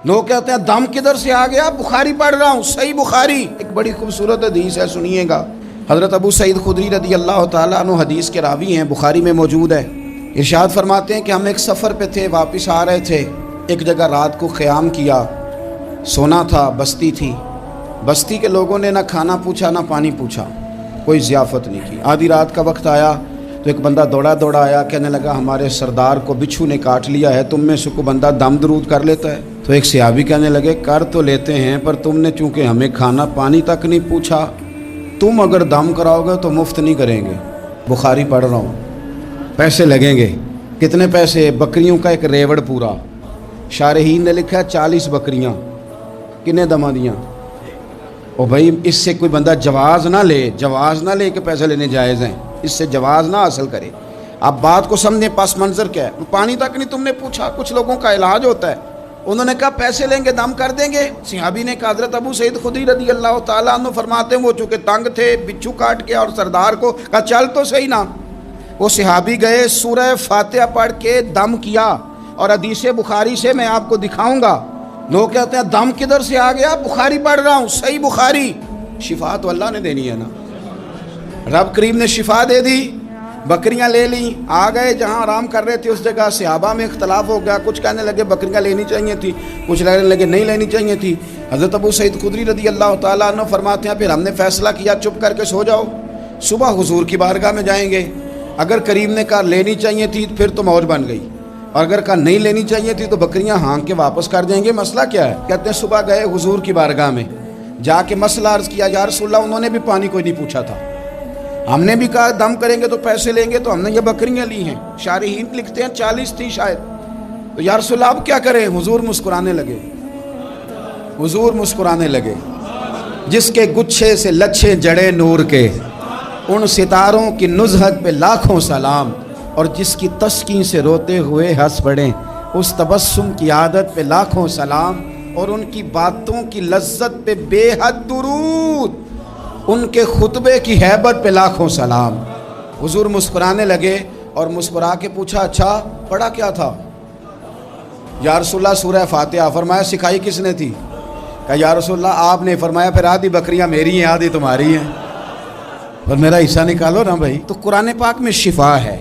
لوگ کہتے ہیں دم کدھر سے آ گیا؟ بخاری پڑھ رہا ہوں، صحیح بخاری۔ ایک بڑی خوبصورت حدیث ہے، سنیے گا۔ حضرت ابو سعید خدری رضی اللہ تعالیٰ عنہ حدیث کے راوی ہیں، بخاری میں موجود ہے۔ ارشاد فرماتے ہیں کہ ہم ایک سفر پہ تھے، واپس آ رہے تھے، ایک جگہ رات کو قیام کیا، سونا تھا، بستی تھی۔ بستی کے لوگوں نے نہ کھانا پوچھا نہ پانی پوچھا، کوئی ضیافت نہیں کی۔ آدھی رات کا وقت آیا تو ایک بندہ دوڑا دوڑا آیا، کہنے لگا ہمارے سردار کو بچھو نے کاٹ لیا ہے، تم میں سے کوئی بندہ دم درود کر لیتا ہے؟ تو ایک صحابی کہنے لگے کر تو لیتے ہیں، پر تم نے چونکہ ہمیں کھانا پانی تک نہیں پوچھا، تم اگر دم کراؤ گے تو مفت نہیں کریں گے۔ بخاری پڑھ رہا ہوں، پیسے لگیں گے۔ کتنے پیسے؟ بکریوں کا ایک ریوڑ پورا۔ شارحین نے لکھا 40 بکریاں۔ کنے دما دیاں؟ او بھائی اس سے کوئی بندہ جواز نہ لے کہ پیسے لینے جائز ہیں، اس سے جواز نہ حاصل کرے۔ آپ بات کو سمجھیں، پس منظر کیا ہے؟ پانی تک نہیں تم نے پوچھا۔ کچھ لوگوں کا علاج ہوتا ہے، انہوں نے کہا پیسے لیں گے دم کر دیں گے۔ صحابی نے کہا، حضرت ابو سعید خدری رضی اللہ تعالیٰ عنہ فرماتے ہیں وہ چونکہ تنگ تھے، بچھو کاٹ کے، اور سردار کو کہا چل تو صحیح نا۔ وہ صحابی گئے، سورہ فاتحہ پڑھ کے دم کیا، اور حدیث بخاری سے میں آپ کو دکھاؤں گا۔ لوگ کہتے ہیں دم کدھر سے آ گیا؟ بخاری پڑھ رہا ہوں، صحیح بخاری۔ شفا تو اللہ نے دینی ہے نا، رب کریم نے شفا دے دی۔ بکریاں لے لیں، آ گئے جہاں آرام کر رہے تھے اس جگہ۔ صحابہ میں اختلاف ہو گیا، کچھ کہنے لگے بکریاں لینی چاہیے تھی، کچھ کہنے لگے نہیں لینی چاہیے تھی۔ حضرت ابو سعید خدری رضی اللہ تعالیٰ عنہ فرماتے ہیں پھر ہم نے فیصلہ کیا چپ کر کے سو جاؤ، صبح حضور کی بارگاہ میں جائیں گے۔ اگر کریم نے کہا لینی چاہیے تھی پھر تو موج بن گئی، اور اگر کہا نہیں لینی چاہیے تھی تو بکریاں ہانک کے واپس کر دیں گے۔ مسئلہ کیا ہے؟ کہتے ہیں صبح گئے حضور کی بارگاہ میں، جا کے مسئلہ عرض کیا، یا رسول اللہ انہوں نے بھی پانی کوئی نہیں پوچھا تھا، ہم نے بھی کہا دم کریں گے تو پیسے لیں گے، تو ہم نے یہ بکریاں لی ہیں۔ شارحین لکھتے ہیں 40 تھی شاید۔ تو یا رسول اللہ اب کیا کریں؟ حضور مسکرانے لگے۔ جس کے گچھے سے لچھے جڑے نور کے، ان ستاروں کی نزہت پہ لاکھوں سلام، اور جس کی تسکین سے روتے ہوئے ہنس پڑیں، اس تبسم کی عادت پہ لاکھوں سلام، اور ان کی باتوں کی لذت پہ بے حد درود، ان کے خطبے کی ہیبت پہ لاکھوں سلام۔ حضور مسکرانے لگے اور مسکرا کے پوچھا اچھا پڑھا کیا تھا؟ یا رسول اللہ سورہ فاتحہ۔ فرمایا سکھائی کس نے تھی؟ کہا یا رسول اللہ آپ نے۔ فرمایا پھر آدھی بکریاں میری ہیں آدھی تمہاری ہیں، اور میرا حصہ نکالو نا بھائی۔ تو قرآن پاک میں شفا ہے۔